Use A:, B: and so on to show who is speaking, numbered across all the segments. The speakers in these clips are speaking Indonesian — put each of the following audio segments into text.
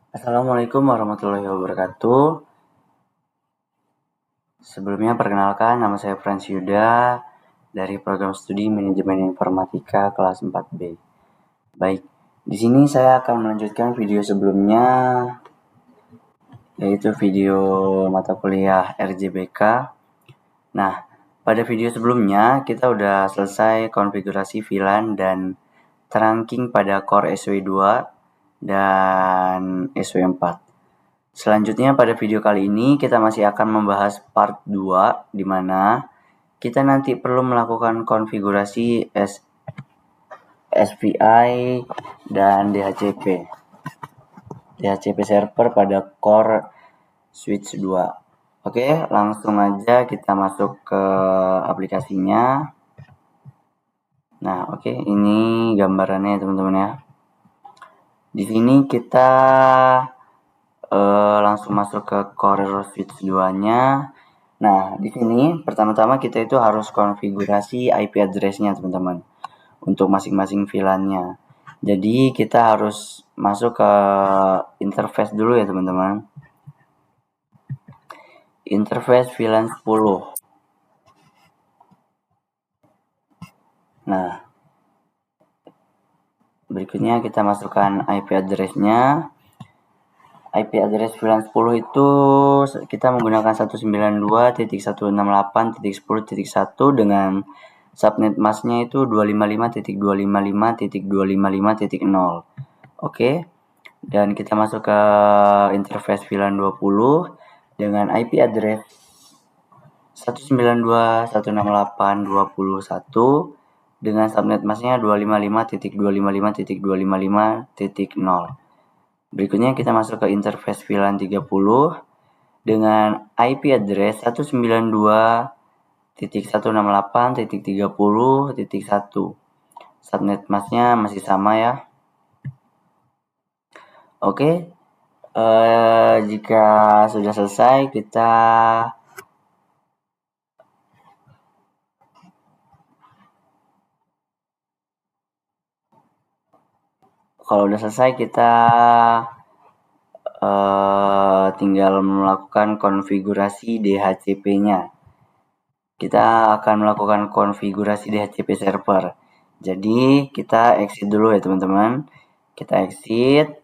A: Assalamualaikum warahmatullahi wabarakatuh. Sebelumnya perkenalkan, nama saya Frans Yuda dari program studi Manajemen Informatika kelas 4B. Baik, di sini saya akan melanjutkan video sebelumnya, yaitu video mata kuliah RJBK. Nah, pada video sebelumnya kita udah selesai konfigurasi VLAN dan trunking pada core SW2 dan SW4. Selanjutnya pada video kali ini kita masih akan membahas part 2 di mana kita nanti perlu melakukan konfigurasi SPI dan DHCP server pada core switch 2. Oke, langsung aja kita masuk ke aplikasinya. Nah, oke, ini gambarannya teman-teman ya. Di sini kita langsung masuk ke core switch 2-nya. Nah, di sini pertama-tama kita itu harus konfigurasi IP address-nya, teman-teman, untuk masing-masing VLAN-nya. Jadi, kita harus masuk ke interface dulu ya, teman-teman. Interface VLAN 10. Nah, berikutnya kita masukkan IP address-nya. IP address VLAN 10 itu kita menggunakan 192.168.10.1 dengan subnet masknya itu 255.255.255.0. Oke. Dan kita masuk ke interface VLAN 20 dengan IP address 192.168.20.1 dengan subnet masknya 255.255.255.0. Berikutnya kita masuk ke interface VLAN 30 dengan IP address 192.168.30.1. Subnet masknya masih sama ya. Oke. Jika sudah selesai kita tinggal melakukan konfigurasi DHCP-nya. Kita akan melakukan konfigurasi DHCP server. Jadi kita exit dulu ya teman-teman. Kita exit,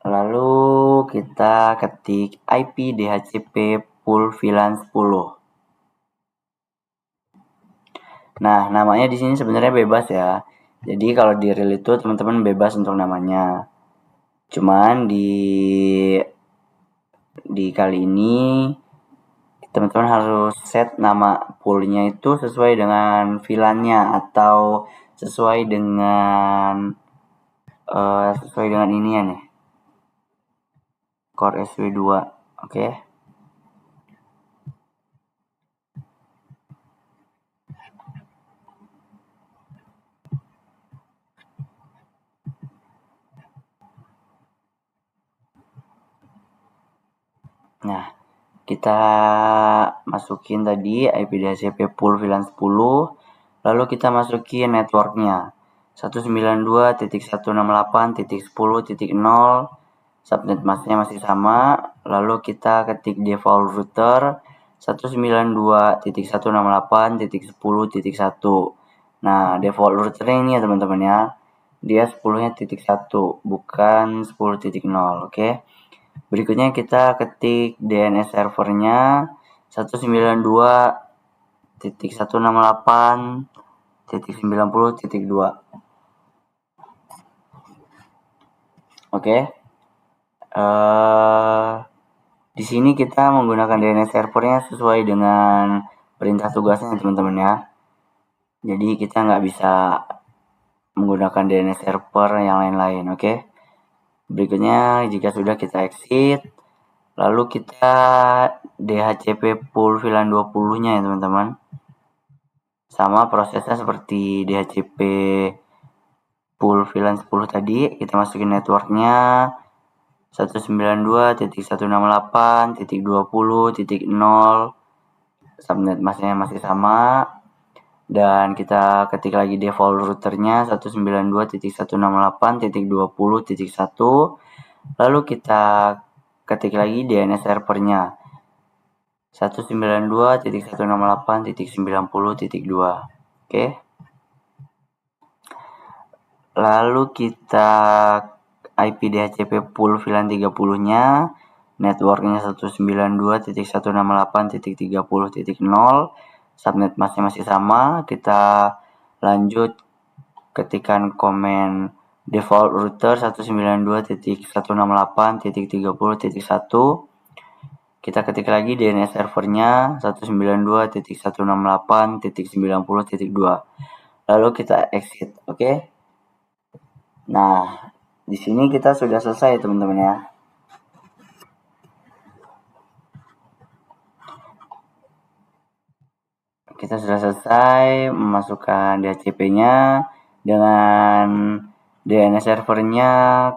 A: lalu kita ketik IP DHCP pool VLAN 10. Nah, namanya di sini sebenarnya bebas ya. Jadi kalau di real itu teman-teman bebas untuk namanya. Cuman di kali ini teman-teman harus set nama poolnya itu sesuai dengan VLAN-nya atau sesuai dengan ini ya nih, core SW2. Oke. Nah, kita masukin tadi IP DHCP pool VLAN 10, lalu kita masukin networknya 192.168.10.0, subnet masknya masih sama, lalu kita ketik default router 192.168.10.1. Nah, default routernya ini ya teman-teman ya, dia 10-nya titik 1 bukan 10.0. Oke. Berikutnya kita ketik DNS servernya 192.168.90.2. Oke. Di sini kita menggunakan DNS servernya sesuai dengan perintah tugasnya teman-teman ya. Jadi kita nggak bisa menggunakan DNS server yang lain-lain. Oke. Berikutnya jika sudah kita exit, lalu kita DHCP pool VLAN 20-nya ya teman-teman. Sama prosesnya seperti DHCP pool VLAN 10 tadi, kita masukin networknya 192.168.20.0, subnet masknya masih sama, dan kita ketik lagi default routernya 192.168.20.1. Lalu kita ketik lagi DNS servernya 192.168.90.2. Oke. Lalu kita IP DHCP pool VLAN 30-nya, networknya 192.168.30.0, subnet masknya masih sama. Kita lanjut ketikkan komen default router 192.168.30.1. Kita ketik lagi DNS servernya 192.168.90.2. Lalu kita exit, oke? Nah, di sini kita sudah selesai teman-teman ya. Kita sudah selesai memasukkan DHCP-nya dengan DNS servernya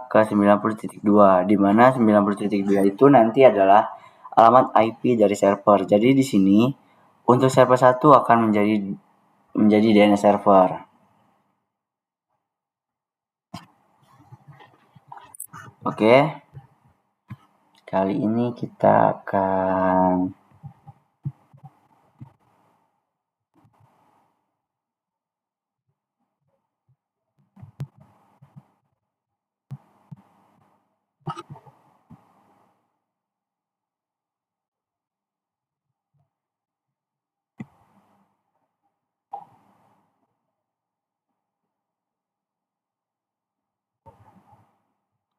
A: ke 90.2, di mana 90.2 itu nanti adalah alamat IP dari server. Jadi di sini untuk server 1 akan menjadi DNS server. Oke. Kali ini kita akan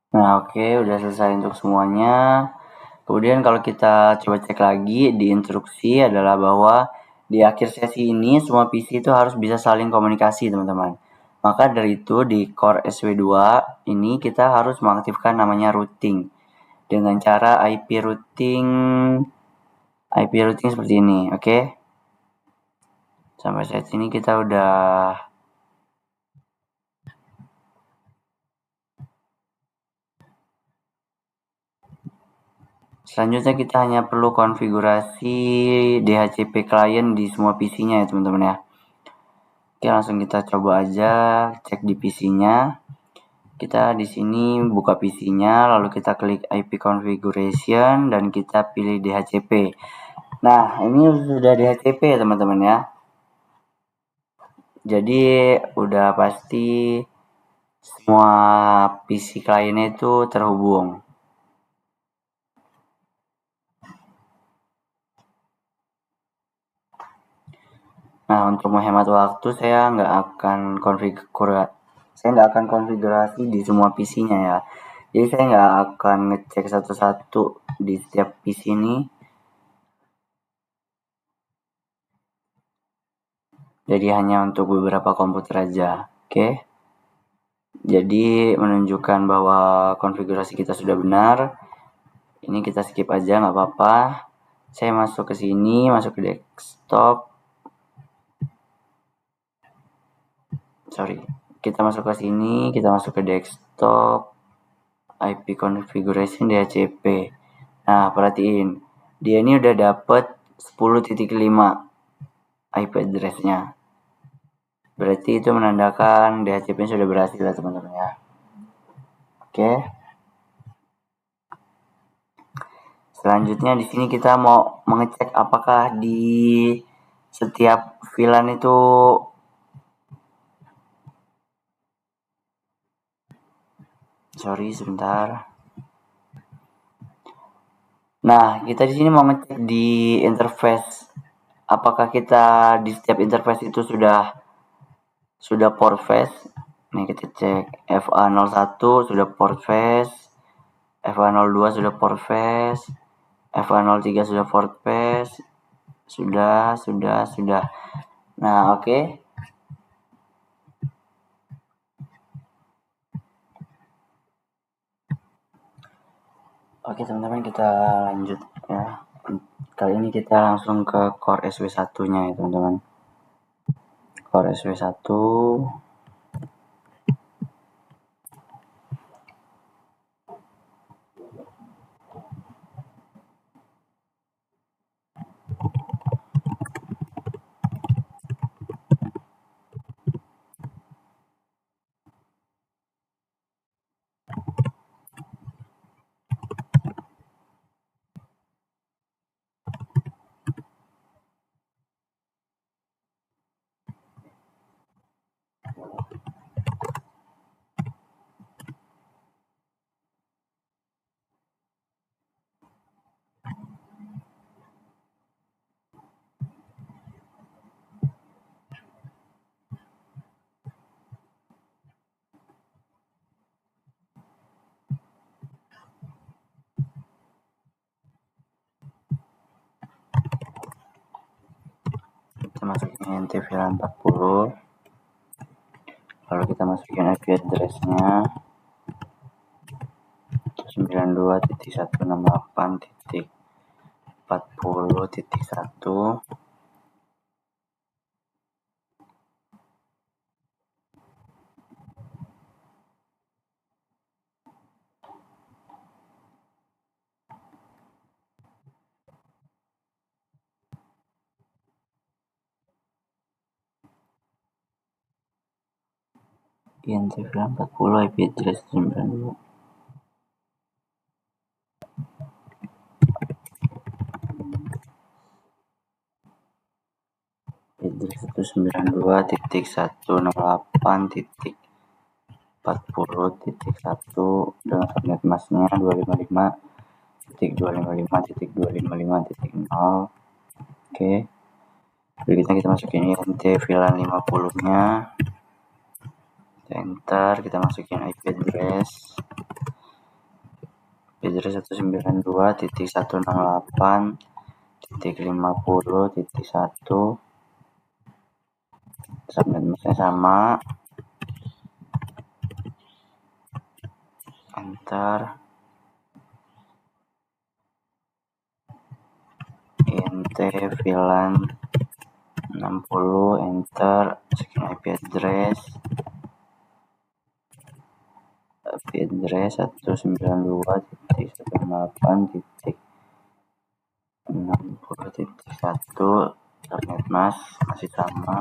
A: Nah, oke, udah selesai untuk semuanya. Kemudian kalau kita coba cek lagi di instruksi adalah bahwa di akhir sesi ini semua PC itu harus bisa saling komunikasi, teman-teman. Maka dari itu di Core SW2 ini kita harus mengaktifkan namanya routing dengan cara IP routing seperti ini, oke? Sampai saat ini kita udah Selanjutnya kita hanya perlu konfigurasi DHCP client di semua PC-nya ya teman-teman ya. Oke, langsung kita coba aja cek di PC-nya. Kita di sini buka PC-nya, lalu kita klik IP configuration dan kita pilih DHCP. Nah, ini sudah DHCP ya teman-teman ya. Jadi udah pasti semua PC kliennya itu terhubung. Nah, untuk menghemat waktu saya nggak akan konfigurasi di semua PC-nya ya. Jadi saya nggak akan ngecek satu-satu di setiap PC ini. Jadi hanya untuk beberapa komputer aja. Oke. Jadi menunjukkan bahwa konfigurasi kita sudah benar. Ini kita skip aja nggak apa-apa. Saya masuk ke sini, masuk ke desktop. Kita masuk ke sini, kita masuk ke desktop. IP configuration DHCP. Nah, perhatiin. Dia ini udah dapet 10.5 IP address-nya. Berarti itu menandakan DHCP sudah berhasil ya teman-teman ya. Oke. Selanjutnya di sini kita mau mengecek apakah di setiap VLAN itu sebentar. Nah, kita di sini mau ngecek di interface. Apakah kita di setiap interface itu sudah port face? Nih kita cek FA01 sudah port face, FA02 sudah port face, FA03 sudah port face. Sudah. Nah, oke. Oke teman-teman, kita lanjut ya. Kali ini kita langsung ke core SW1-nya ya teman-teman. Core SW1. masukin int VLAN 40, lalu kita masukin IP address-nya 92.168.40.1. int VLAN 40 IP address 92. Address 192.168.40.1 dengan subnet masknya 255.255.255.0. Oke. Berikutnya kita masukin int VLAN 50-nya. Enter, kita masukin IP address 192.168.50.1. Subnet masknya sama. Enter. int VLAN 60, enter, masukin IP address 192.168.60.1. Subnet mask masih sama.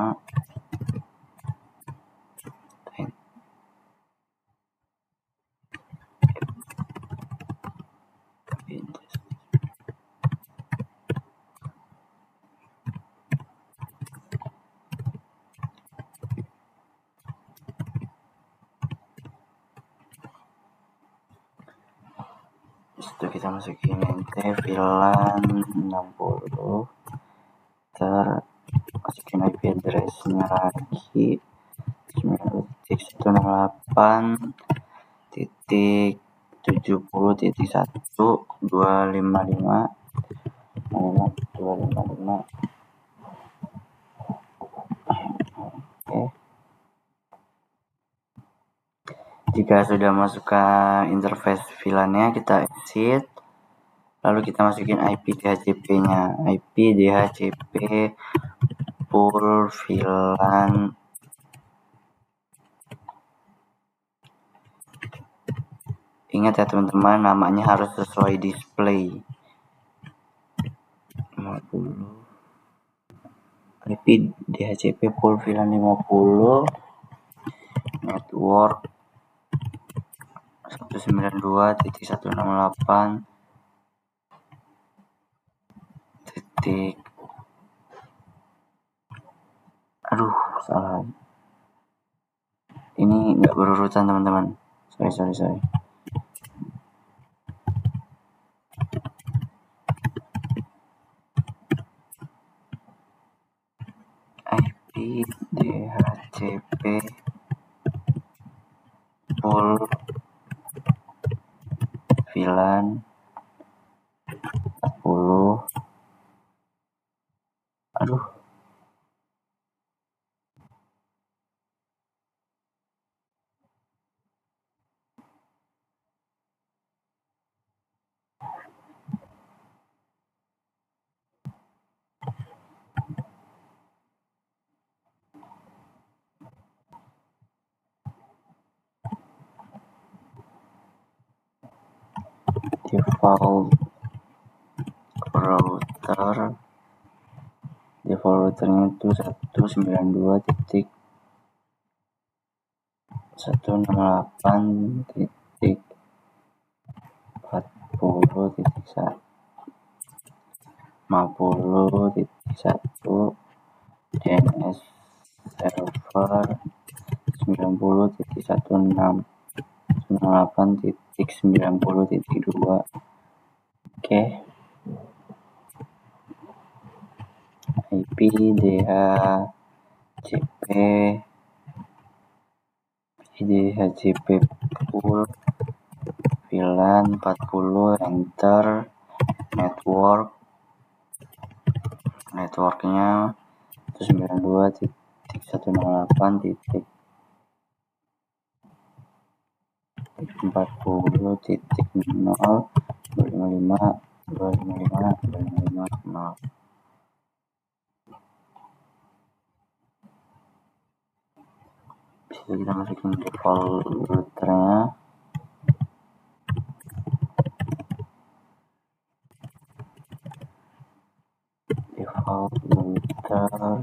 A: Itu kita masukin int VLAN 60, masukin IP address-nya lagi 9.1.70.1.255. Oke. Jika sudah masukkan interface VLAN-nya, kita exit. Lalu kita masukin IP DHCP-nya. IP DHCP pool VLAN. Ingat ya teman-teman, namanya harus sesuai display. 50. IP DHCP pool VLAN 50. Network 192.168. Salah. Ini nggak berurutan teman-teman. Sorry. IP DHCP pool VLAN 40. Default routernya itu 192.168.50.1 DNS server 90.168.90.2. Oke. IP DHCP pool VLAN 40, enter. Networknya 192.190.255.255.255.0. Bisa kita masukin default routernya. Default router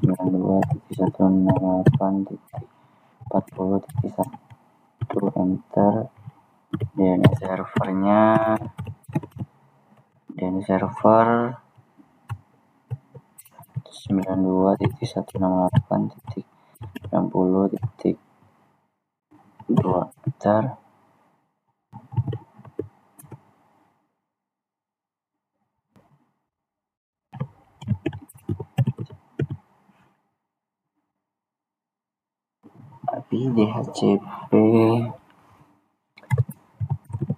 A: 92.168.40.1, enter. DNS servernya, DNS server 92.168.60.2, enter. IP DHCP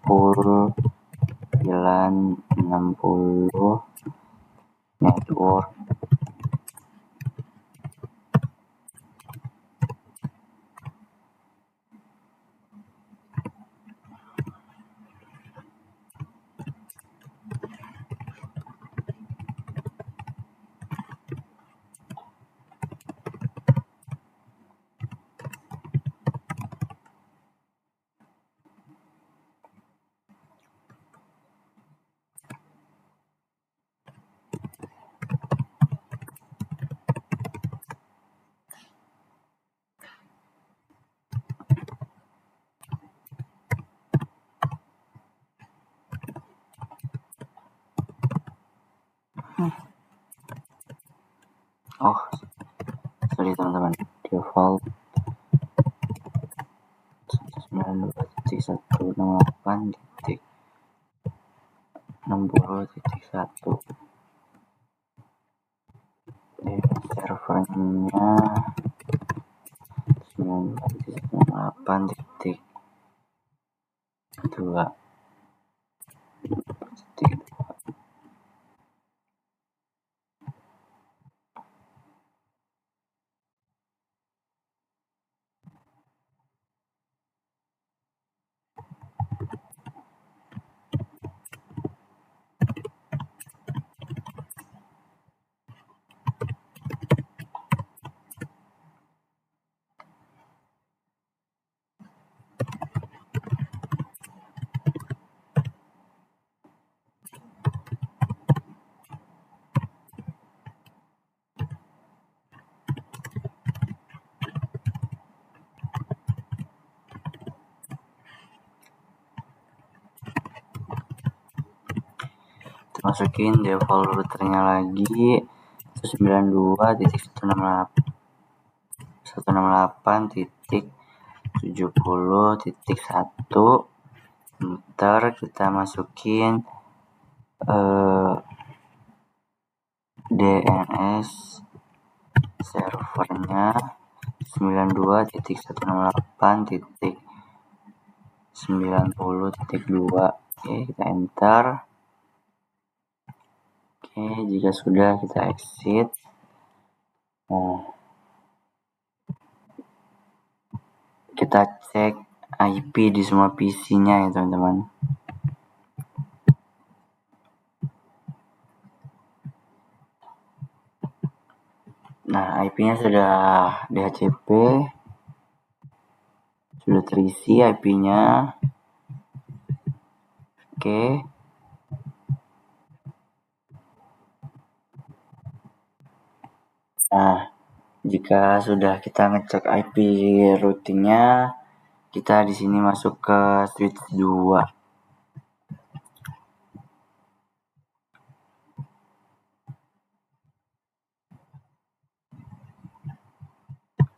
A: full VLAN 60 network. Oh, sorry teman-teman, default 92.168.60.1. Servernya 92.168.2. Masukin default routernya lagi 192.168.70.1, enter. Kita masukin DNS servernya 92.168.90.2. Oke, kita enter. Oke, jika sudah kita exit. Nah, kita cek IP di semua PC-nya ya teman-teman. Nah, IP-nya sudah DHCP, sudah terisi IP-nya. Oke. Nah, jika sudah kita ngecek IP routingnya, kita di sini masuk ke switch 2.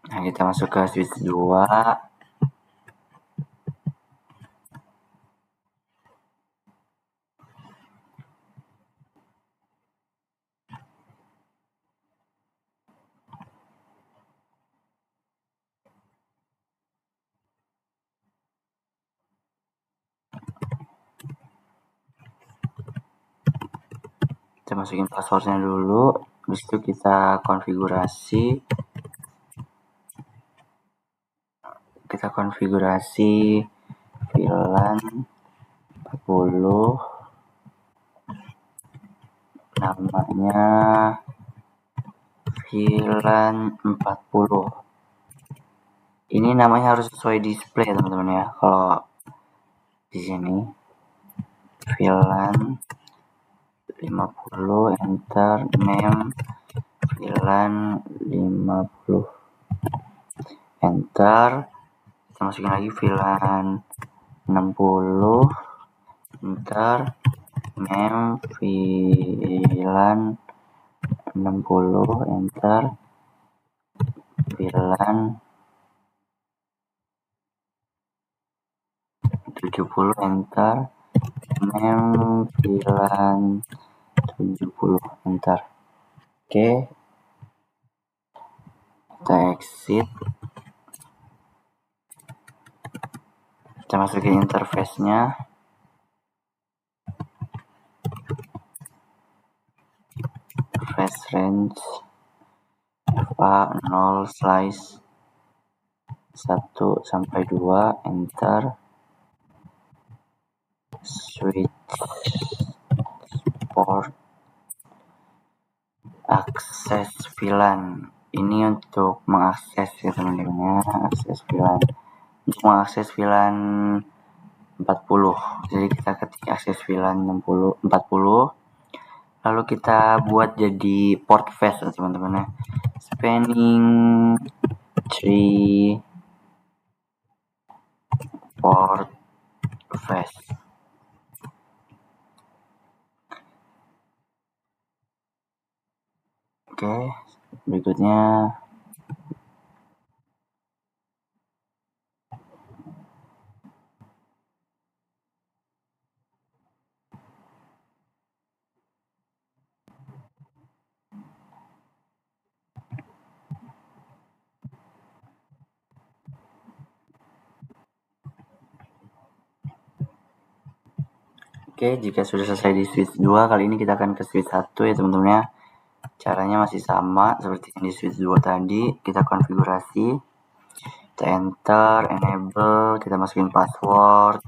A: Nah, kita masuk ke switch 2. Kita masukin passwordnya dulu. Habis itu kita konfigurasi VLAN 40, namanya VLAN 40. Ini namanya harus sesuai display teman-teman ya. Kalau di sini VLAN 50, enter, name VLAN 50, enter. Kita masukin lagi VLAN 60, enter, name VLAN 60, enter, VLAN 70, enter, name VLAN 70, enter. Oke, kita exit, kita masukin interface-nya, interface range FA 0 slice 1 sampai 2, enter, switch port, akses VLAN. Ini untuk mengakses ya teman-teman, akses VLAN. Untuk mengakses VLAN 40. Jadi kita ketik akses VLAN 40. Lalu kita buat jadi port face ya teman-teman ya. Spanning tree port face. Oke, berikutnya jika sudah selesai di switch 2, kali ini kita akan ke switch 1 ya teman-teman ya. Caranya masih sama seperti yang di switch 2 tadi. Kita konfigurasi, kita enter, enable, kita masukin password,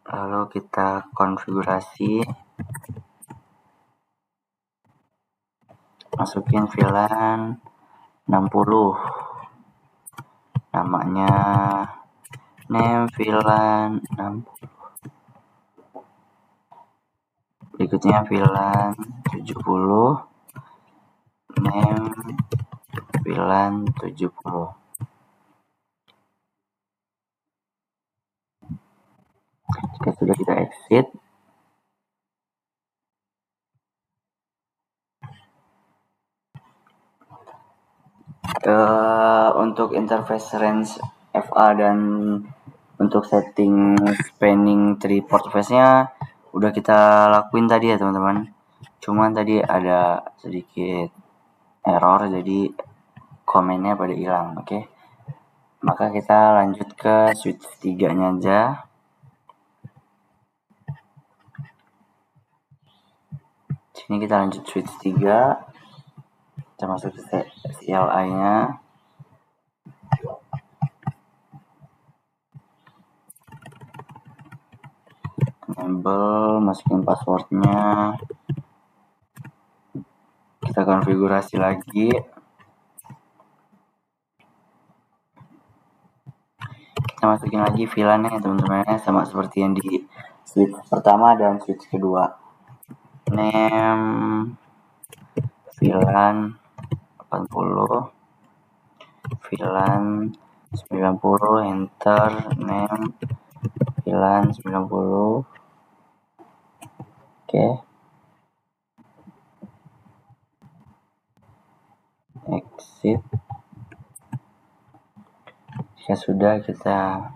A: lalu kita konfigurasi, masukin VLAN 60, namanya name VLAN 60, berikutnya VLAN 70, name VLAN 70. Jika sudah kita exit, untuk interface range FA dan untuk setting spanning tree port face-nya udah kita lakuin tadi ya teman-teman. Cuman tadi ada sedikit error, jadi komennya pada hilang. Oke. Maka kita lanjut ke switch 3-nya aja. Sini kita lanjut switch 3. Kita masuk ke CLI-nya. Enable, masukin passwordnya, kita konfigurasi lagi, kita masukin lagi VLAN-nya ya teman-teman, sama seperti yang di switch pertama dan switch kedua. Name VLAN 80, VLAN 90, enter, name VLAN 90. Oke. Exit. Jika sudah, kita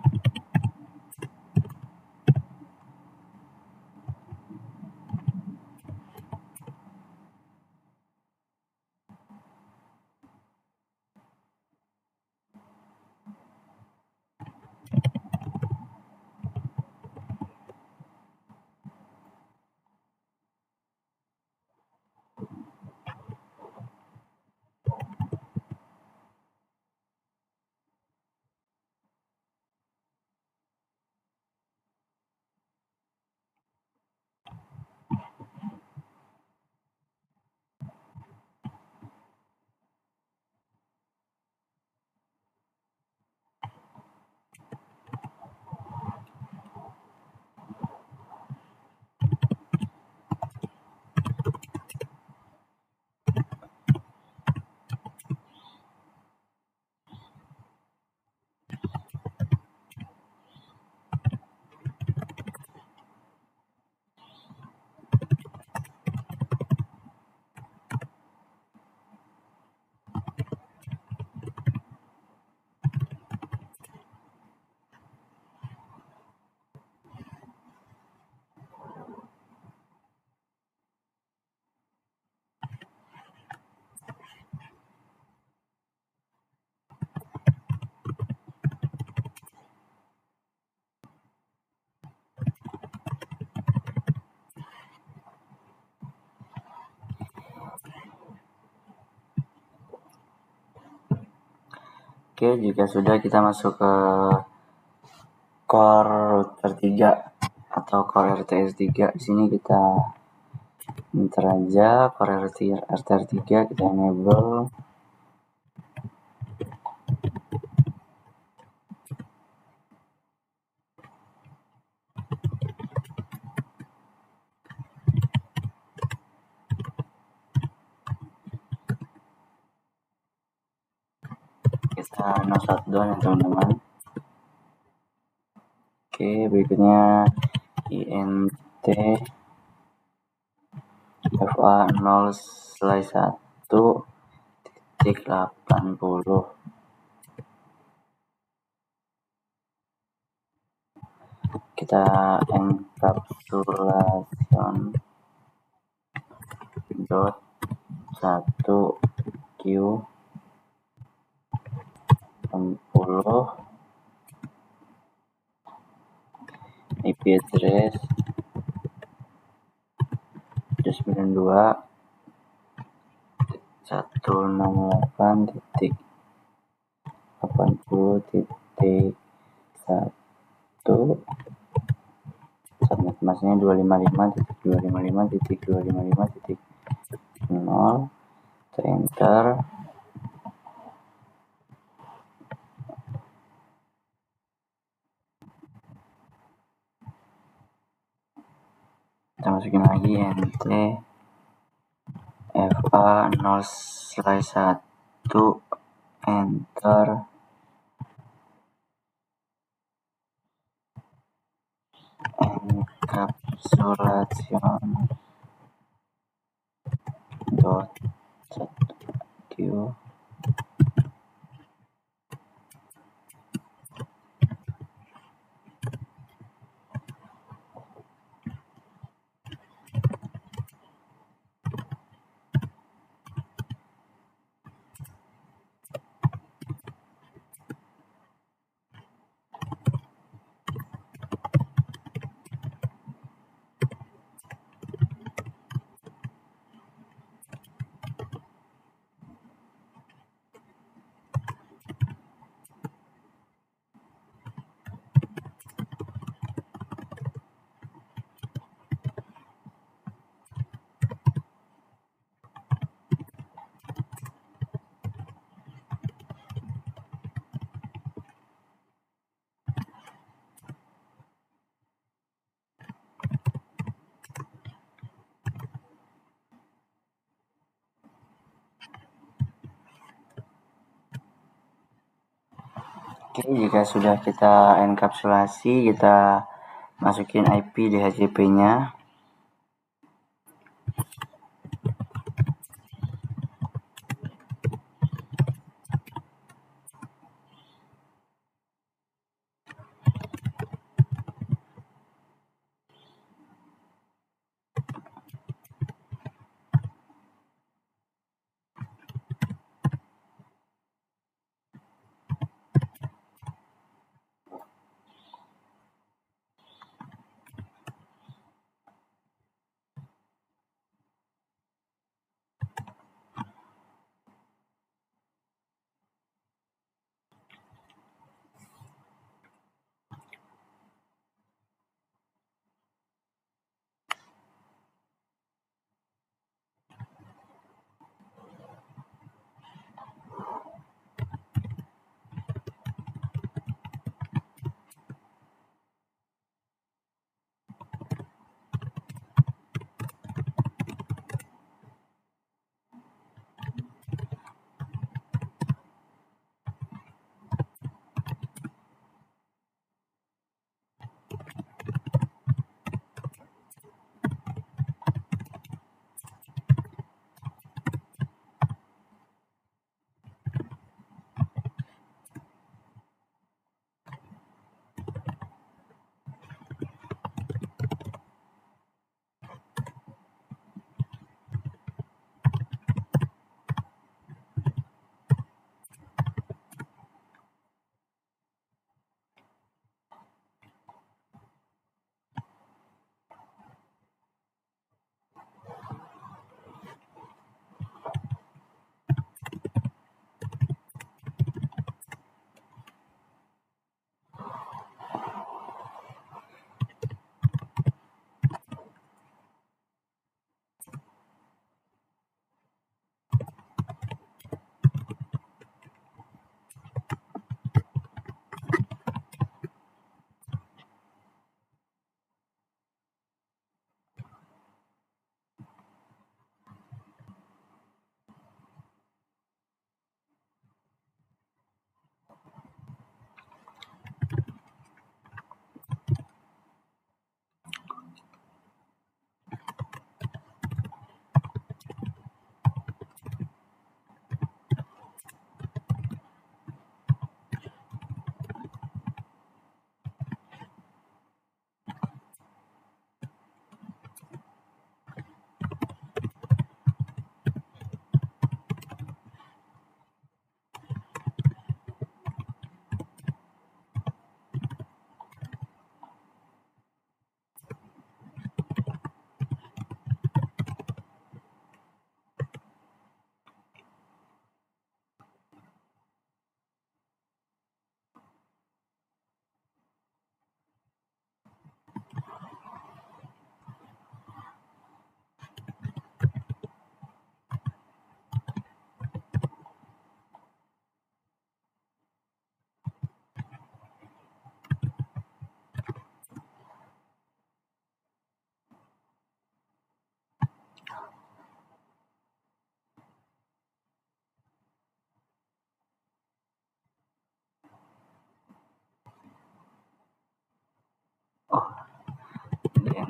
A: Oke, jika sudah kita masuk ke core router 3 atau core RTR3. Di sini kita enter aja core RTR3, kita enable. Kita no shutdown ya teman-teman. Oke, berikutnya int fa 0/1.80. Kita encapsulation dot 1q 60 IP address 192.168.1 subnet masknya 255.255.255.0. Enter. Kita masukin lagi nt fa 0/1, enter. Encapsulation dot 1q. Oke, jika sudah kita enkapsulasi, kita masukin IP DHCP-nya.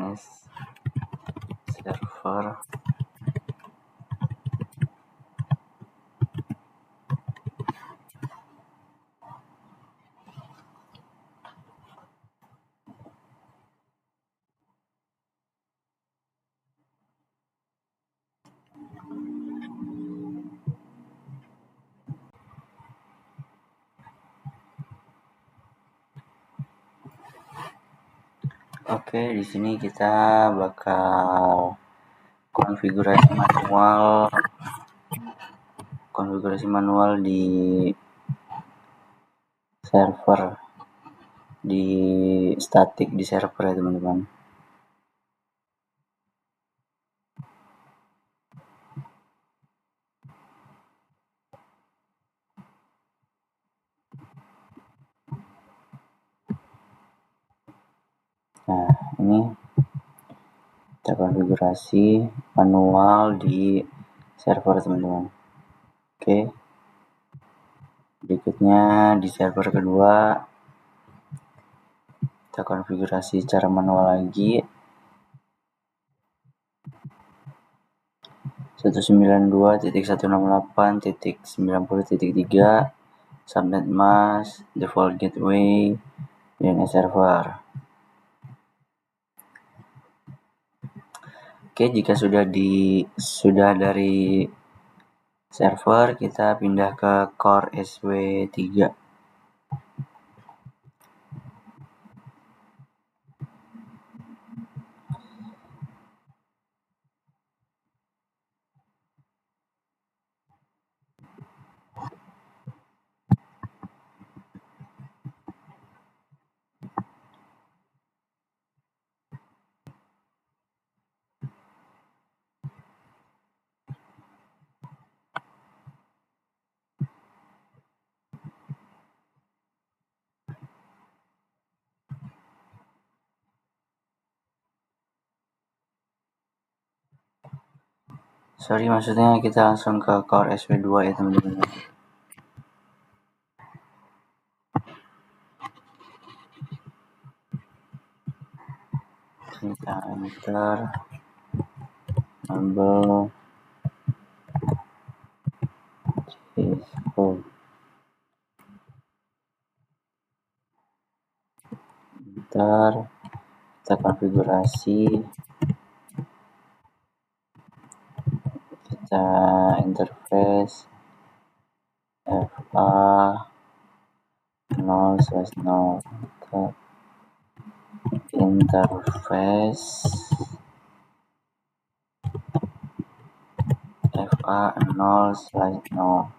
A: DNS server. Oke, di sini kita bakal konfigurasi manual di server, di static di server ya teman-teman. Nah, ini kita konfigurasi manual di server teman-teman. Oke, berikutnya di server kedua kita konfigurasi secara manual lagi. 192.168.90.3 subnet mask, default gateway, DNS server. Oke, jika sudah dari server, kita pindah ke core SW3. Maksudnya kita langsung ke core SW2 ya teman-teman. Kita enter enable cscope, enter, kita konfigurasi, kita interface fa 0/0, kita interface fa 0/0.